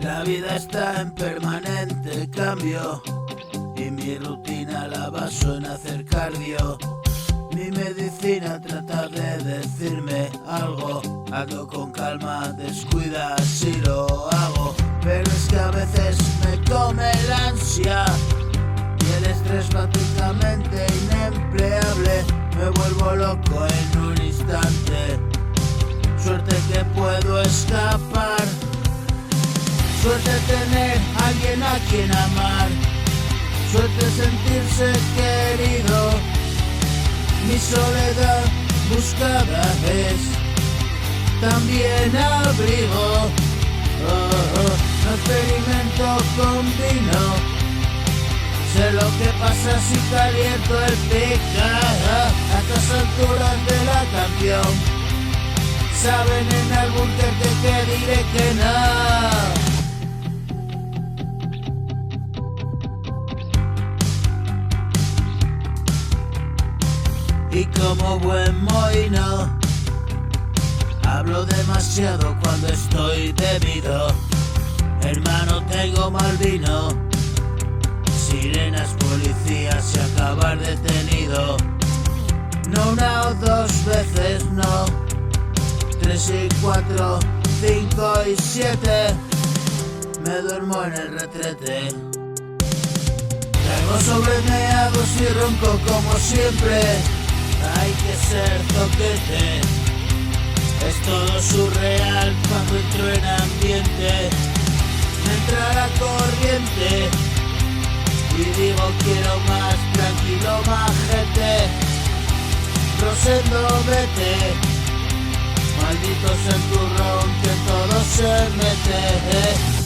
La vida está en permanente cambio y mi rutina la baso en hacer cardio. Mi medicina trata de decirme algo, ando con calma, descuida si lo hago. Pero es que a veces me come la ansia y el estrés prácticamente inempleable. Me vuelvo loco en un instante, suerte que puedo escapar. Suerte tener a alguien a quien amar, suerte sentirse querido. Mi soledad buscada es también abrigo. No experimento con vino, sé lo que pasa si caliento el picado. A estas alturas de la canción saben en algún que diré que no. Y como buen mohino, hablo demasiado cuando estoy bebido. Hermano, tengo mal vino, sirenas, policías y acabar detenido. No una o dos veces, no, 3 y 4, 5 y 7. Me duermo en el retrete. Caigo sobre meados y ronco como siempre. Hay que ser toquete, es todo surreal cuando entro en ambiente. Me entra la corriente y digo quiero más, tranquilo majete. Rosendo vete, maldito es el turrón que todo se mete.